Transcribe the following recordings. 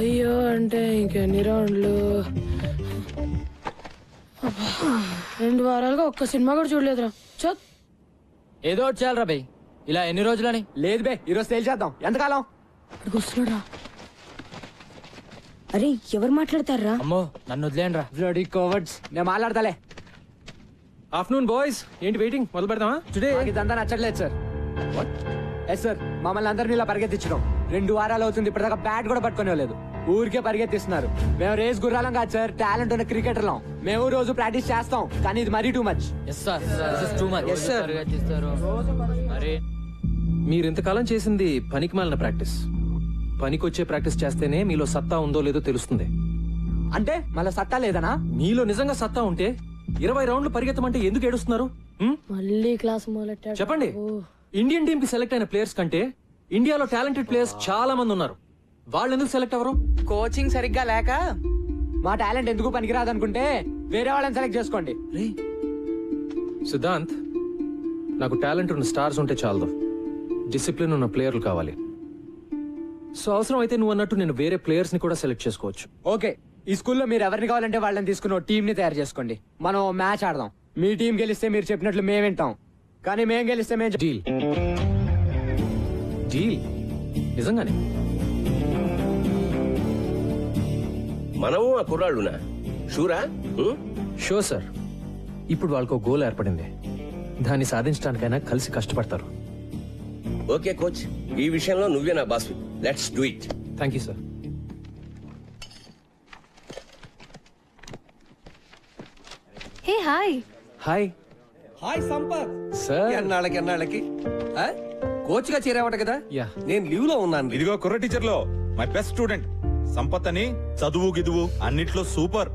అయ్యో అంటే ఇంకెన్ని రౌండ్లు? 2 వారాలుగా ఒక్క సినిమా కూడా చూడలేదురా. చత్ ఏదో ఒకటి చేయాలరా బై. ఇలా ఎన్ని రోజులని? లేదు బే, ఈరోజు సేల్ చేద్దాం. ఎంతకాలం? వస్తున్నాడా? అరే ఎవరు మాట్లాడతారా? అమ్మో నన్ను వదిలేయండి రా. Bloody cowards. నేను మాట్లాడతాలే. ఆఫ్టర్నూన్ బాయ్స్, ఏంటి వెయిటింగ్? మొదలు పెడదామా? టుడే ఇదంతా నచ్చట్లేదు సార్. ఎస్ సార్, మమ్మల్ని అందరినీ ఇలా పరిగెత్తించడం 2 వారాలు అవుతుంది. ఇప్పటిదాకా బ్యాట్ కూడా పట్టుకునేలేదు. ఊరికే పరిగెత్తిస్తున్నారు. మేము రేస్ గుర్రాలం కాదు సార్, టాలెంట్ ఉన్న క్రికెటర్లం. మేము రోజు ప్రాక్టీస్ చేస్తాం, కానీ ఇది మరీ too much. Yes sir, this is too much. Yes, sir. మరి మీరు ఇంతకాలం చేసింది పనికిమాలిన ప్రాక్టీస్. పనికొచ్చే ప్రాక్టీస్ చేస్తేనే మీలో సత్తా ఉందో లేదో తెలుస్తుంది. అంటే మళ్ళీ సత్తా లేదనా? మీలో నిజంగా సత్తా ఉంటే 20 రౌండ్లు పరిగెత్తమంటే ఎందుకు ఏడుస్తున్నారు? మళ్ళీ క్లాస్ మొదలెట్టాడు. చెప్పండి. ఇండియన్ టీమ్ కి సెలెక్ట్ అయిన ప్లేయర్స్ కంటే ఇండియాలో టాలెంటెడ్ ప్లేయర్స్ చాలా మంది ఉన్నారు. వాళ్ళు ఎందుకు సెలెక్ట్ అవ్వరు? కోచింగ్ సరిగ్గా లేక. మా టాలెంట్ ఎందుకు పనికిరాదు అనుకుంటే వేరే వాళ్ళని సెలెక్ట్ చేసుకోండి. సిద్ధాంత్, నాకు టాలెంట్ ఉన్న స్టార్స్ ఉంటే చాలదు, డిసిప్లిన్ ఉన్న ప్లేయర్లు కావాలి. సో అవసరం అయితే నువ్వు అన్నట్టు నేను వేరే ప్లేయర్స్ ని కూడా సెలెక్ట్ చేసుకోవచ్చు. ఓకే, ఈ స్కూల్లో మీరు ఎవరిని కావాలంటే వాళ్ళని తీసుకుని టీం ని తయారు చేసుకోండి. మనం మ్యాచ్ ఆడదాం. మీ టీం గెలిస్తే మీరు చెప్పినట్లు మేము వింటాం, కానీ మేము గెలిస్తే మేము డీల్. డీల్ నిజంగానే? మనము ఆ కుర్రాళ్ళునా? షూరా? Sure sir. ఇప్పుడు వాళ్ళకు గోల్ ఏర్పడింది. దాన్ని సాధించడానికైనా కలిసి కష్టపడతారు. ఓకే కోచ్, ఈ విషయంలో నువ్వే నా boss. Let's do it. Thank you sir. Hey hi. Hi. Hi Sampath. Sir ఎన్నాళ్ళకి కోచ్ గా చేరావట కదా? యా. నేను లీవ్ లో ఉన్నాను. ఇదిగో కుర్ర టీచర్ లో మై బెస్ట్ స్టూడెంట్ సంపత్ అని. చదువు గిదువు అన్నిట్లో సూపర్.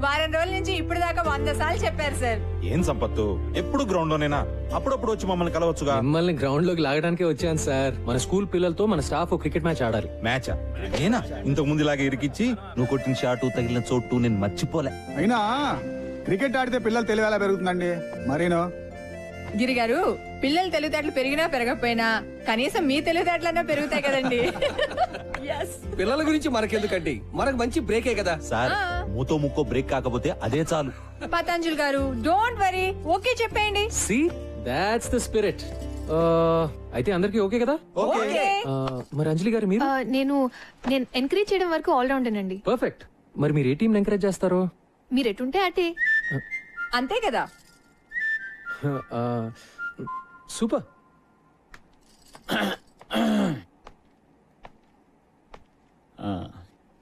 వారం రోజుల నుంచి ఇప్పుడు దాకా 100 సార్లు చెప్పారు సార్. ఏం సంపత్తు, ఎప్పుడు గ్రౌండ్ లోనేనా? అప్పుడప్పుడు వచ్చి మమ్మల్ని కలవచ్చుగా. మిమ్మల్ని గ్రౌండ్ లోకి లాగడానికే వచ్చాను సార్. మన స్కూల్ పిల్లలతో మన స్టాఫ్ క్రికెట్ మ్యాచ్ ఆడాలి. మ్యాచా? నేనా? ఇంతకు ముందు ఇలాగే ఇరికిచ్చి నువ్వు కొట్టిన షాటు తగిలిన చోటు నేను మర్చిపోలే. అయినా క్రికెట్ ఆడితే పిల్లలు తెలివి ఎలా పెరుగుతుందండి? మరీనో గిరి గారు, పిల్లలు తెలివితేటలు పెరిగినా పెరగకపోయినా కనీసం మీ తెలివితేటలన్నా పెరుగుతాయి కదండి. పిల్లల గురించి మనకెందుకండి, మనకు మంచి బ్రేకే కదా సార్. మూతో ముక్కో బ్రేక్ కాకపోతే అదే చాలు. పతంజలి గారు, డోంట్ వరీ, ఓకే చెప్పేయండి. See that's the spirit. అయితే అందరికి ఓకే కదా? ఓకే. మరి అంజలి గారు మీరు? నేను ఎంకరేజ్ చేయడం వరకు ఆల్ రౌండ్ అండి. పర్ఫెక్ట్. మరి మీరు ఏ టీం ఎంకరేజ్ చేస్తారు? మీరు ఎటుంటే అటే. అంతే కదా. సూపర్.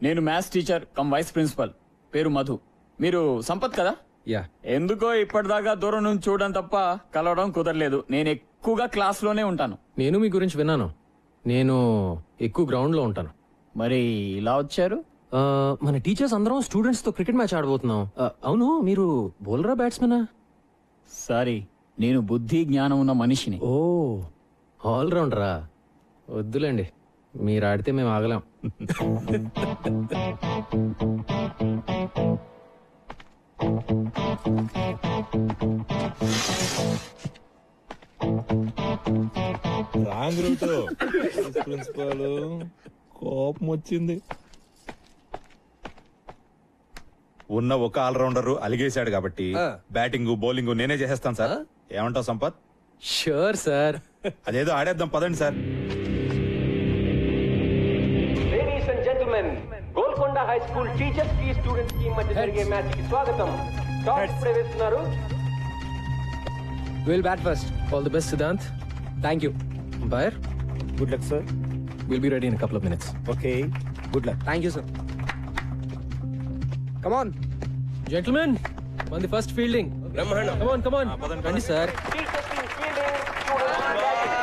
నేను maths teacher cum vice principal. పేరు మధు. మీరు సంపత్ కదా? యా. ఎందుకో ఇప్పటిదాకా దూరం నుంచి చూడడం తప్ప కలవడం కుదరలేదు. నేను ఎక్కువగా క్లాస్ లోనే ఉంటాను. నేను మీ గురించి విన్నాను. నేను ఎక్కువ గ్రౌండ్ లో ఉంటాను. మరి ఇలా వచ్చారు? మన టీచర్స్ అందరం స్టూడెంట్స్ తో క్రికెట్ మ్యాచ్ ఆడబోతున్నాం. అవును, మీరు బౌలరా బ్యాట్స్మెనా? సారీ, నేను బుద్ధి జ్ఞానం ఉన్న మనిషిని. ఓ, ఆల్ రౌండరా? వద్దులేండి, మీరు ఆడితే మేము ఆగలేం. Wrong route. ప్రిన్సిపల్ కోపం వచ్చింది. ఉన్న ఒక ఆల్రౌండర్ అలిగేశాడు కాబట్టి బ్యాటింగ్ బౌలింగ్ నేనే చేసేస్తాను సార్. ఏమంటావు సంపత్? Sure sir. అదేదో ఆడేద్దాం పదండి sir. Ladies and gentlemen, Golconda high school teachers కి స్టూడెంట్స్ కి మధ్య జరిగే మ్యాచ్ కి స్వాగతం. టాస్ ప్రవేశిస్తున్నారు. Will bat first. All the best Siddhant. Thank you. Umpire, good luck sir. we'll be ready in a couple of minutes. Okay, good luck. Thank you sir. Come on Gentlemen, on the first fielding. బ్రహ్మాండం. Come on. రండి సార్. Teachers team fielding, students batting.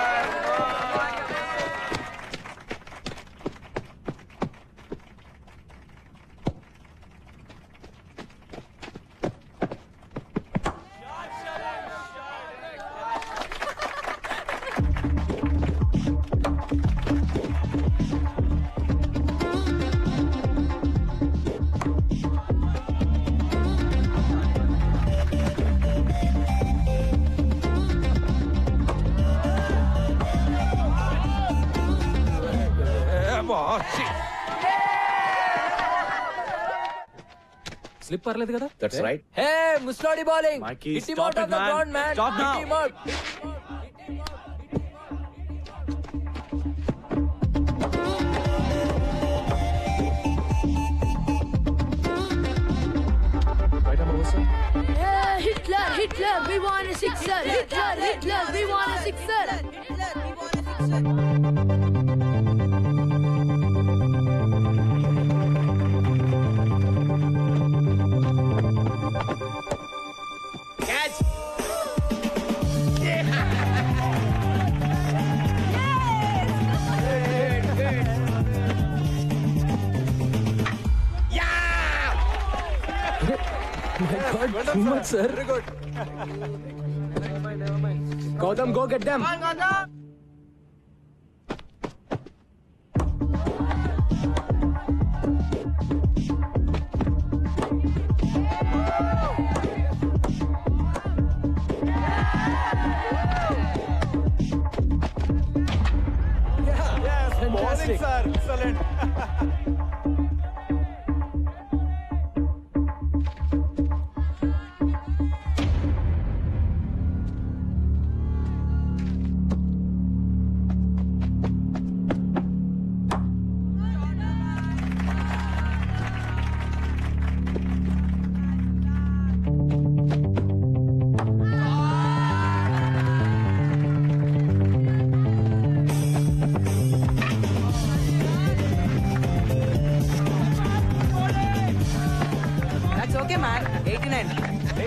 Slip పర్లేదు కదా? That's right. Hey ముస్లోడి bowling. Mikey, Hit him stop out it, of the man. ground, man. Stop Hit now. him out. Right arm over, sir. Yeah, Hitler, Hitler, we want a sixer. Hitler, Hitler, we want a sixer. Catch. Too much, sir. Gautam, go get them. Bowling, sir. Excellent.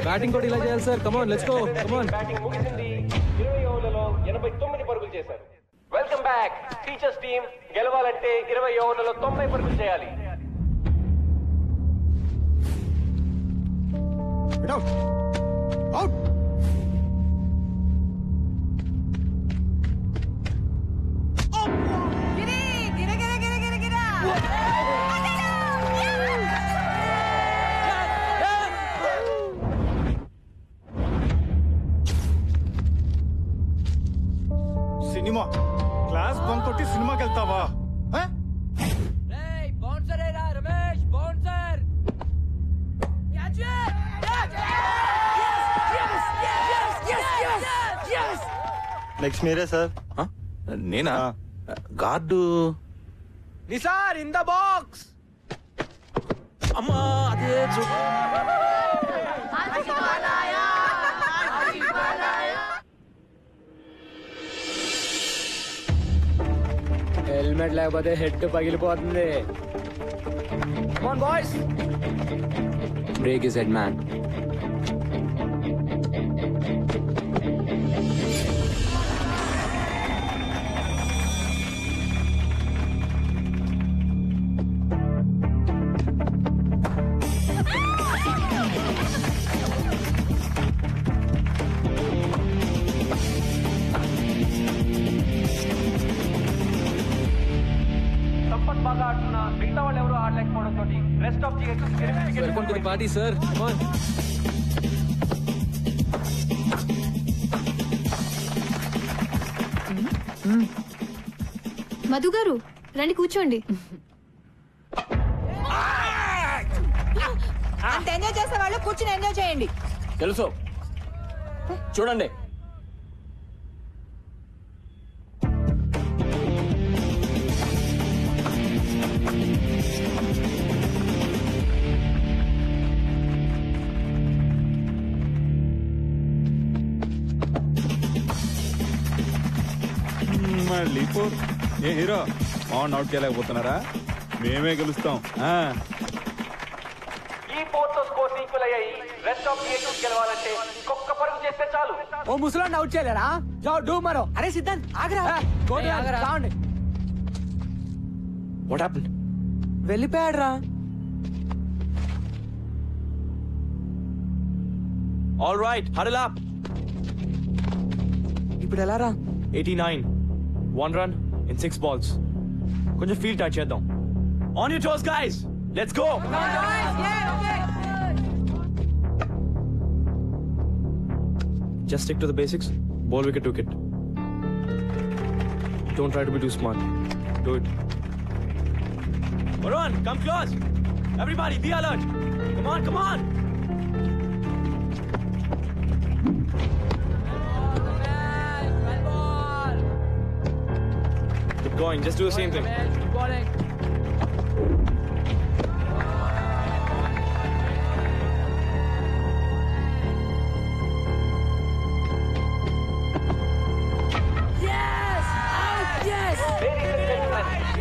Batting కూడా ఇలా చేయాలి sir. Come on let's go. Come on. Batting ముగిసింది. 20 ఓవర్లలో 89 పరుగులు చేశారు. Welcome back. Teachers team గెలవాలంటే 20 ఓవర్లలో 90 పరుగులు చేయాలి. అవుట్. సినిమా క్లాస్ బంక్ కొట్టి సినిమాకి వెళ్తావా? Hey, bouncer era Ramesh, bouncer. Catch it! Catch it! Yes! Next మీరే సార్. నేనా? Guard. Nisar in the box. అమ్మా అదే హెల్మెట్ లేకపోతే హెడ్ పగిలిపోతుంది. Come on, boys. Break his head, man. Sampath బాగా ఆడుతున్నా మిగతా వాళ్ళు ఎవరు ఆడలేకపోవడంతో rest of the welcome to the party sir. Come on. Madhu గారు రండి కూర్చోండి. అంత ఎంజాయ్ చేసే వాళ్ళు కూర్చుని ఎంజాయ్ చేయండి. తెలుసు చూడండి. మళ్ళీ ఏ హీరో ఆన్ అవుట్ చేయలేకపోతున్నారా? మేమే గెలుస్తాం. ఈ పోర్తో స్కోర్స్ ఈక్వల్ అయ్యాయి. రెస్ట్ ఆఫ్ ది గెలవాలంటే ఇంకొక పరుగు చేస్తే చాలు. ఓ ముసలాన్ని అవుట్ చేయలేరా? జావ్ డూ మరో. అరే సిద్ధాంత్ ఆగరా. రావండి. What happened? వెళ్ళిపోయాడు రా. All right, huddle up. ఇప్పుడు ఎలా రా? 89, 1 run in 6 balls. కొంచెం ఫీల్డ్ టచ్ చేద్దాం. On your toes guys, let's go. Just stick to the basics. Ball wicket to wicket. Don't try to be too smart. Do it. Varun, come close. Everybody, be alert. Come on, come on. Keep going, just do the same thing.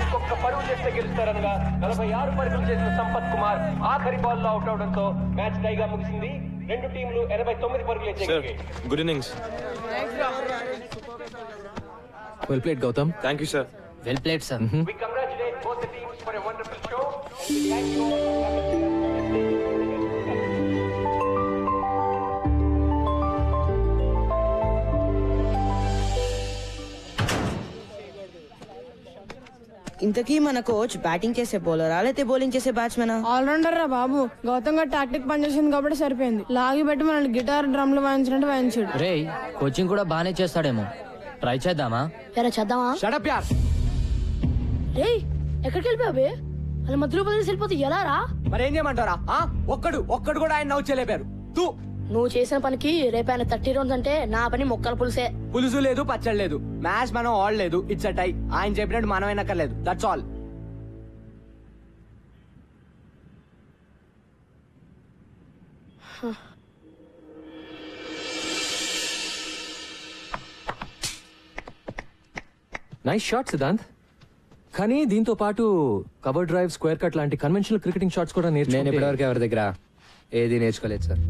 ఇంకొక పరుగు చేస్తే గెలుస్తారనగా 46 పరుగులు చేసిన సంపత్ కుమార్ ఆఖరి ball లో out అవడంతో match టైగా ముగిసింది. రెండు టీంలు 89 పరుగులు Sir, good innings. Well played, Gautam. Thank you, sir. Well played, sir. We congratulate both the teams for a wonderful show. Thank you. ఇంతకీ మన కోచ్ బ్యాటింగ్ చేసే బౌలరా లేకపోతే బౌలింగ్ చేసే బ్యాట్స్మెనా? ఆల్రౌండర్ రా బాబు. గౌతమ్ గారు టాక్టిక్ పనిచేసింది కాబట్టి సరిపోయింది. లాగి పెట్టి మనల్ని గిటార్ డ్రమ్లు వాయించినట్టు వాయించాడు. రే కోచింగ్ కూడా బానే చేస్తాడేమో. ట్రై చేద్దామా? ఎరా చేద్దామా? Shut up, yaar. రే ఎక్కడికి వెళ్ళిపోయావే? అలా మధ్యలో వదిలేసి వెళ్ళిపోతే ఎలా రా? మరేం చేయమంటారా? ఒక్కడు కూడా ఆయన నవ్వు చేయలేపారు. తూ నువ్వు చేసిన పనికి రేపు 30 రౌండ్స్ అంటే నా పని మొక్కల పులుసే. పులుసు లేదు, పచ్చడి లేదు. మ్యాచ్ మనం ఆడలేదు. It's a tie. ఆయన చెప్పినట్టు మనం అయినక్కర్లేదు. That's all. Nice shot Siddhant. కానీ దీంతో పాటు కవర్ డ్రైవ్, స్క్వేర్ కట్ లాంటి కన్వెన్షనల్ క్రికెటింగ్ షాట్స్ కూడా నేను నేర్చుకుంటే ఇప్పటివరకు ఎవరి దగ్గర ఏది నేర్చుకోలేదు సార్.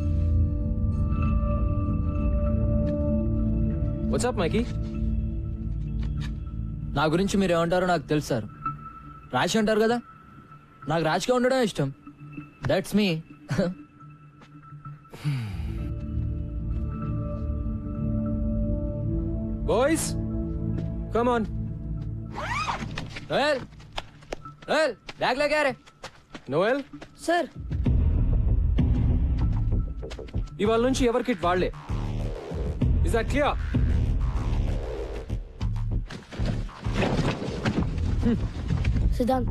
వాట్సాప్ మైకీ? నా గురించి మీరు ఏమంటారో నాకు తెలుసు సార్. రాశి అంటారు కదా, నాకు రాశిగా ఉండడం ఇష్టం. That's me. Boys come on. Bag లేకే రే. నోయల్ సార్ ఇవాళ నుంచి ఎవరి కిట్ వాళ్లే. Is that clear? సిద్ధాంత్